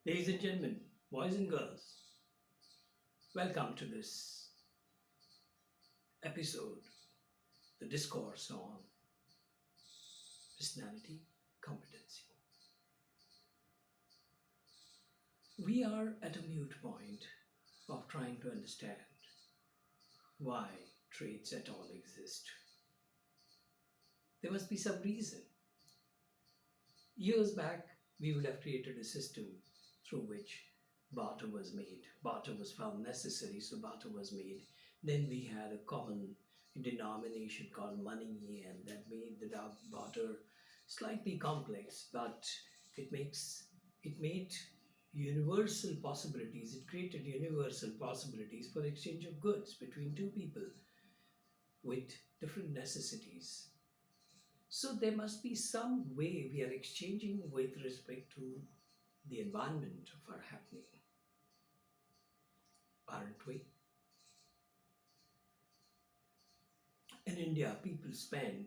Ladies and gentlemen, boys and girls, welcome to this episode, the discourse on personality competency. We are at a mute point of trying to understand why traits at all exist. There must be some reason. Years back, we would have created a system through which barter was made. Barter was found necessary, so barter was made. Then we had a common denomination called money, and that made the barter slightly complex, but it made universal possibilities. It created universal possibilities for exchange of goods between two people with different necessities. So there must be some way we are exchanging with respect to the environment of our happening, aren't we? In India, people spend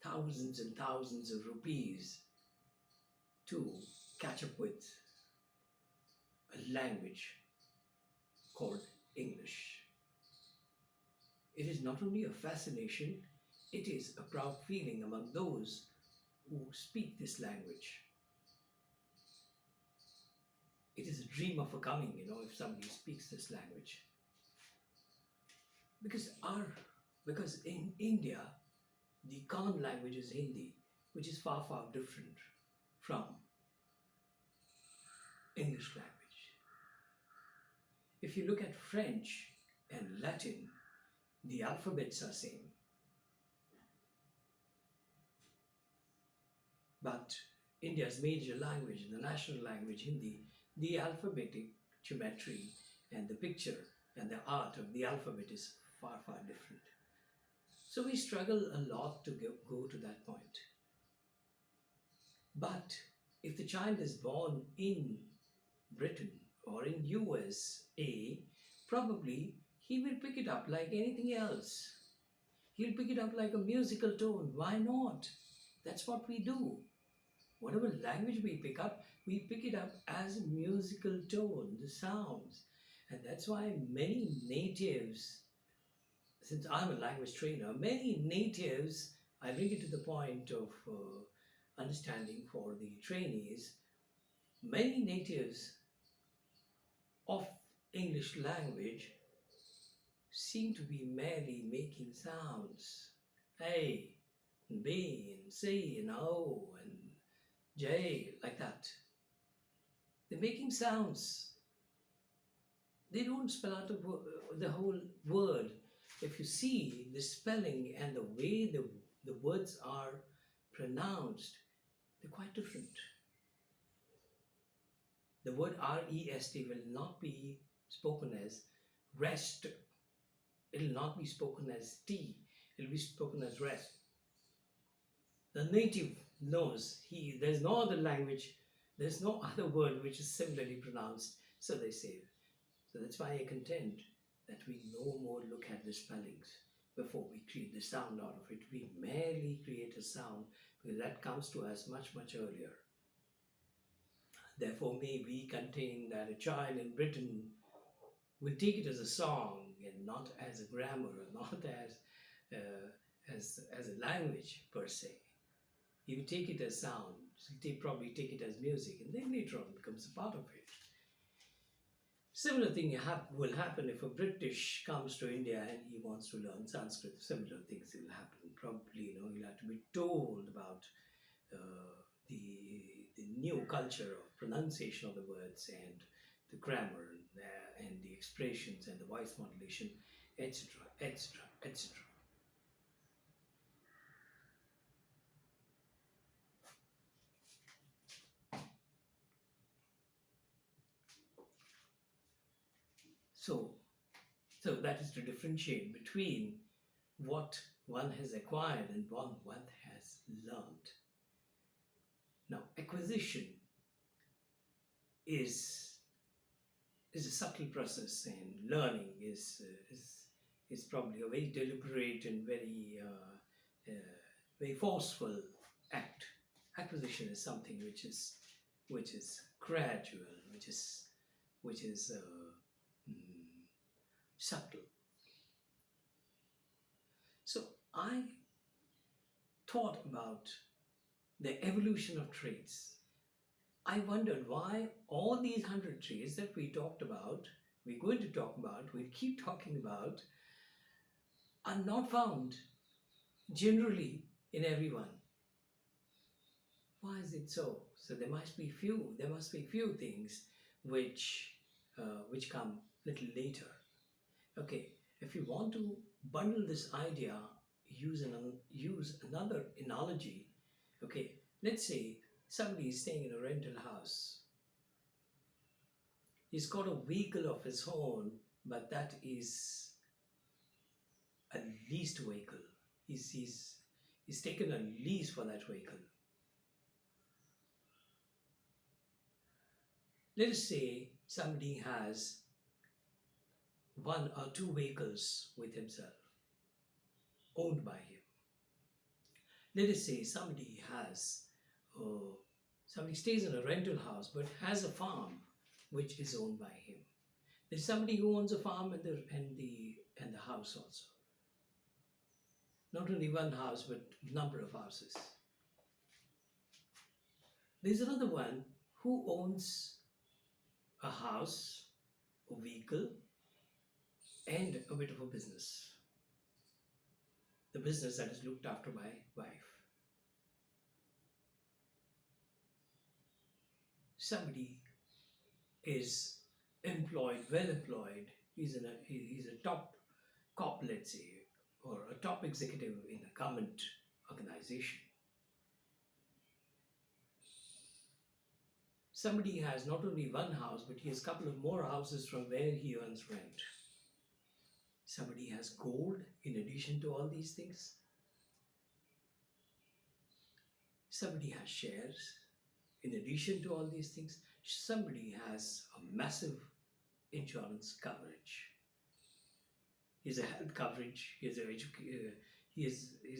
thousands and thousands of rupees to catch up with a language called English. It is not only a fascination, it is a proud feeling among those who speak this language. It is a dream of a coming, if somebody speaks this language. Because in India, the common language is Hindi, which is far, far different from English language. If you look at French and Latin, the alphabets are same. But India's major language, the national language, Hindi, the alphabetic geometry and the picture and the art of the alphabet is far, far different. So we struggle a lot to go to that point. But if the child is born in Britain or in USA, probably he will pick it up like anything else. He'll pick it up like a musical tone. Why not? That's what we do. Whatever language we pick it up as a musical tone, the sounds. And that's why many natives, since I'm a language trainer, many natives, I bring it to the point of understanding for the trainees, many natives of English language seem to be merely making sounds. A and B and C and O and J, like that. They're making sounds. They don't spell out the whole word. If you see the spelling and the way the words are pronounced, they're quite different. The word REST will not be spoken as rest. It will not be spoken as T. It will be spoken as rest. The native knows there's no other language, there's no other word which is similarly pronounced, so they say. So that's why I contend that we no more look at the spellings before we create the sound out of it. We merely create a sound because that comes to us much, much earlier. Therefore, may we contain that a child in Britain will take it as a song and not as a grammar, or not uh, as a language per se. He will take it as sound, he'll probably take it as music, and then later on becomes a part of it. Similar thing will happen if a British comes to India and he wants to learn Sanskrit. Similar things will happen. Probably, he'll have to be told about the new culture of pronunciation of the words and the grammar and the expressions and the voice modulation, etc., etc., etc. So, so that is to differentiate between what one has acquired and what one has learned. Now, acquisition is is a subtle process, and learning is probably a very deliberate and uh, very forceful act. Acquisition is something which is which is gradual, which is mm, subtle. So I thought about the evolution of traits. I wondered why all these 100 traits that we talked about, we're going to talk about, we'll keep talking about, are not found generally in everyone. Why is it so? So there must be few things which which come little later. Okay, if you want to bundle this idea, use another analogy. Okay, let's say somebody is staying in a rental house. He's got a vehicle of his own, but that is a leased vehicle. He's taken a lease for that vehicle. Let us say somebody has one or two vehicles with himself, owned by him. Let us say uh, somebody stays in a rental house but has a farm which is owned by him. There's somebody who owns a farm and the house also. Not only one house but number of houses. There's another one who owns a house, a vehicle, and a bit of a business. The business that is looked after by wife. Somebody is employed, well employed. He's a top cop, let's say, or a top executive in a government organization. Somebody has not only one house, but he has a couple of more houses from where he earns rent. Somebody has gold in addition to all these things. Somebody has shares in addition to all these things. Somebody has a massive insurance coverage. He has a health coverage. He's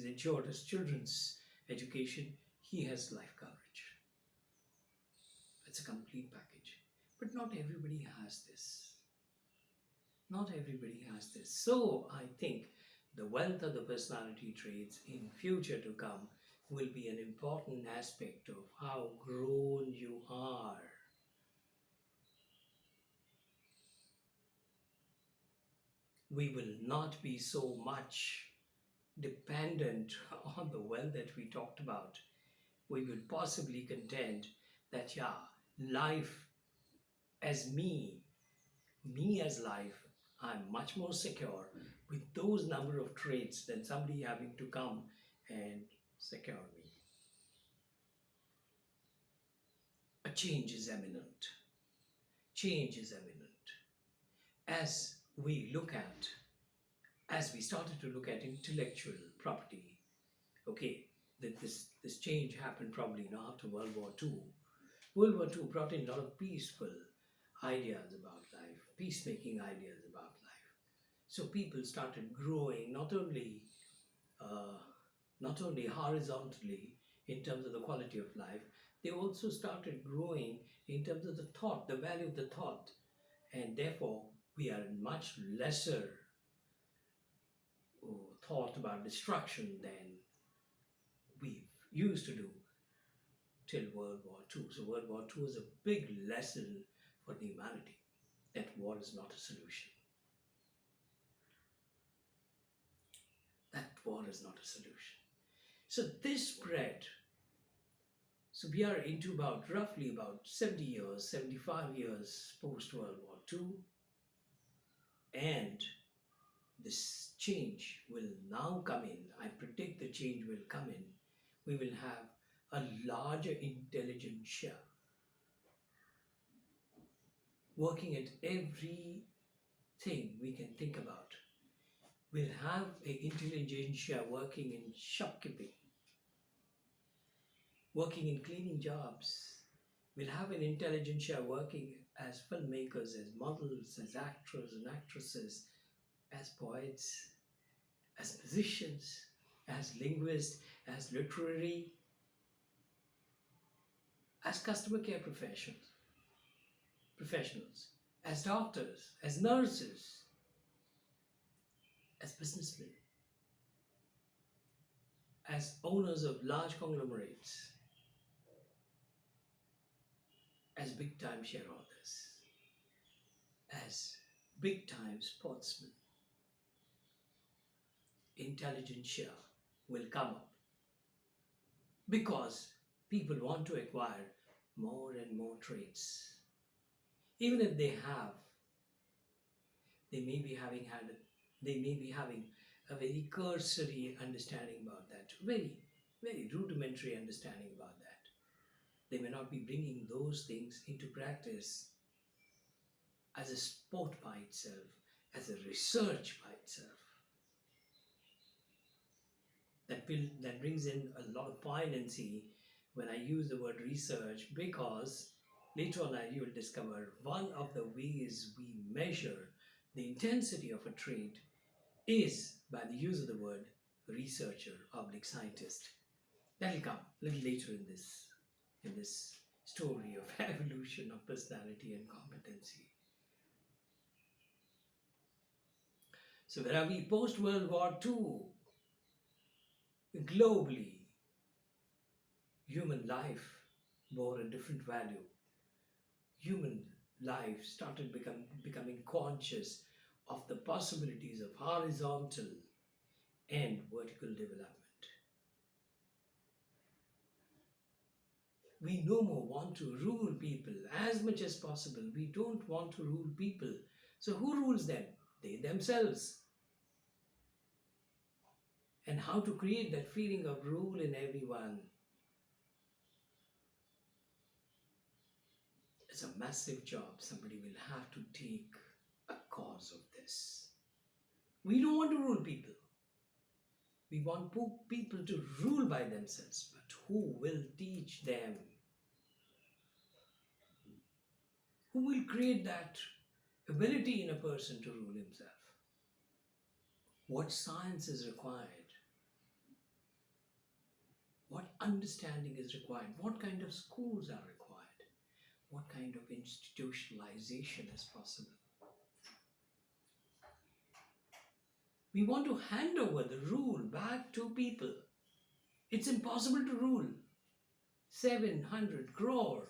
insured his children's education. He has life coverage. It's a complete package. But not everybody has this. Not everybody has this. So I think the wealth of the personality traits in future to come will be an important aspect of how grown you are. We will not be so much dependent on the wealth that we talked about. We will possibly contend that, yeah, life as me as life, I'm much more secure with those number of traits than somebody having to come and secure me. A change is imminent. Change is imminent. As we look at, as we started to look at intellectual property, okay, that this change happened probably after World War II. World War II brought in a lot of peaceful ideas about life, peacemaking ideas about life. So people started growing uh, not only horizontally in terms of the quality of life, they also started growing in terms of the thought, the value of the thought, and therefore we are much lesser thought about destruction than we used to do till World War II. So World War II is a big lesson for the humanity that war is not a solution. That war is not a solution. So this spread. So we are into roughly about 70 years, 75 years post World War II, and this change will now come in. I predict the change will come in. We will have a larger intelligentsia working at everything we can think about. We'll have an intelligentsia working in shopkeeping, working in cleaning jobs. We'll have an intelligentsia working as filmmakers, as models, as actors and actresses, as poets, as musicians, as linguists, as literary. as customer care professionals, as doctors, as nurses, as businessmen, as owners of large conglomerates, as big time shareholders, as big time sportsmen. Intelligentsia will come up because people want to acquire more and more traits. Even if they may be having had, they may be having a very cursory understanding about that, very rudimentary understanding about that. They may not be bringing those things into practice as a sport by itself, as a research by itself. That brings in a lot of poignancy when I use the word research, because later on you will discover one of the ways we measure the intensity of a trait is by the use of the word researcher, oblique scientist. That will come a little later in this story of evolution of personality and competency. So where are we? Post World War II, globally, human life bore a different value. Human life started becoming conscious of the possibilities of horizontal and vertical development. We no more want to rule people as much as possible. We don't want to rule people. So who rules them? They themselves. And how to create that feeling of rule in everyone. It's a massive job. Somebody will have to take a cause of this. We don't want to rule people. We want people to rule by themselves. But who will teach them? Who will create that ability in a person to rule himself? What science is required? What understanding is required? What kind of schools are required? What kind of institutionalization is possible? We want to hand over the rule back to people. It's impossible to rule 700 crore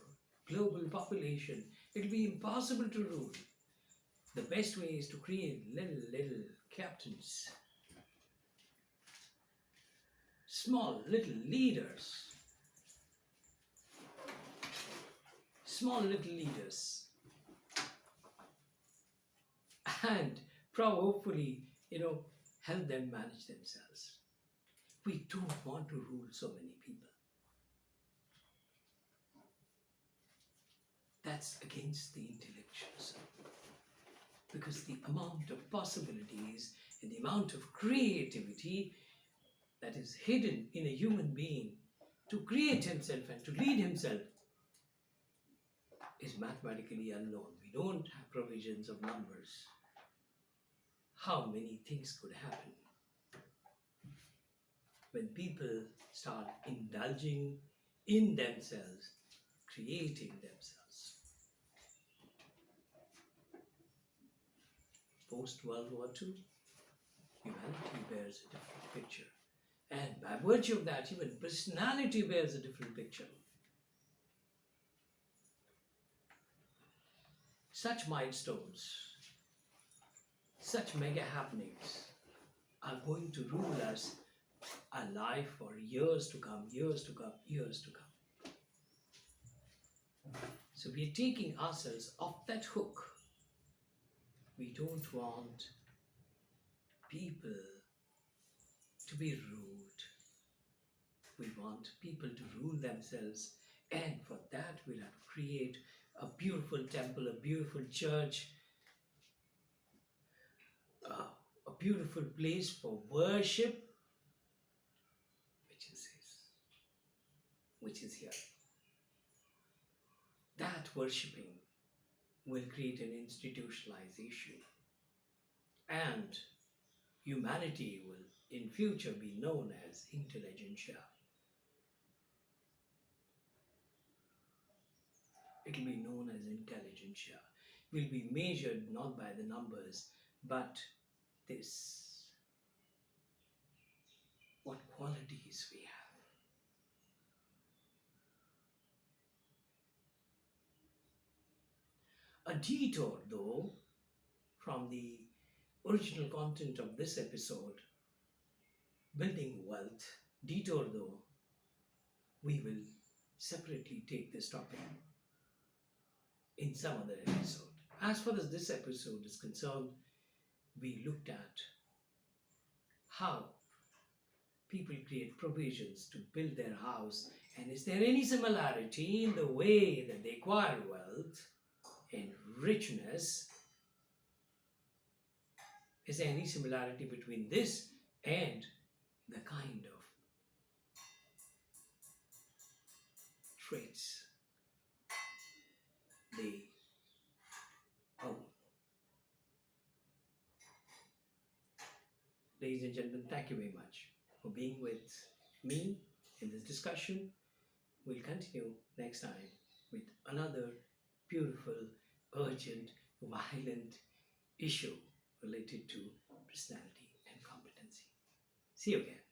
global population. It'll be impossible to rule. The best way is to create little captains. Small little leaders. Small little leaders. And hopefully, help them manage themselves. We don't want to rule so many people. That's against the intellectualism. Because the amount of possibilities and the amount of creativity that is hidden in a human being to create himself and to lead himself is mathematically unknown. We don't have provisions of numbers. How many things could happen when people start indulging in themselves, creating themselves. Post-World War II, humanity bears a different picture. And by virtue of that, even personality bears a different picture. Such milestones, such mega happenings are going to rule us alive for years to come, years to come, years to come. So we are taking ourselves off that hook. We don't want people to be rude. We want people to rule themselves, and for that we'll have to create a beautiful temple, a beautiful church, a beautiful place for worship, which is here. That worshipping will create an institutionalization, and humanity will in future be known as intelligentsia. It will be known as intelligentsia. Will be measured not by the numbers, but this, what qualities we have. A detour, though, from the original content of this episode, building wealth, detour, though, we will separately take this topic in some other episode. As far as this episode is concerned, we looked at how people create provisions to build their house, and is there any similarity in the way that they acquire wealth and richness? Is there any similarity between this and the kind of traits they own? Ladies and gentlemen, thank you very much for being with me in this discussion. We'll continue next time with another beautiful, urgent, violent issue related to personality and competency. See you again.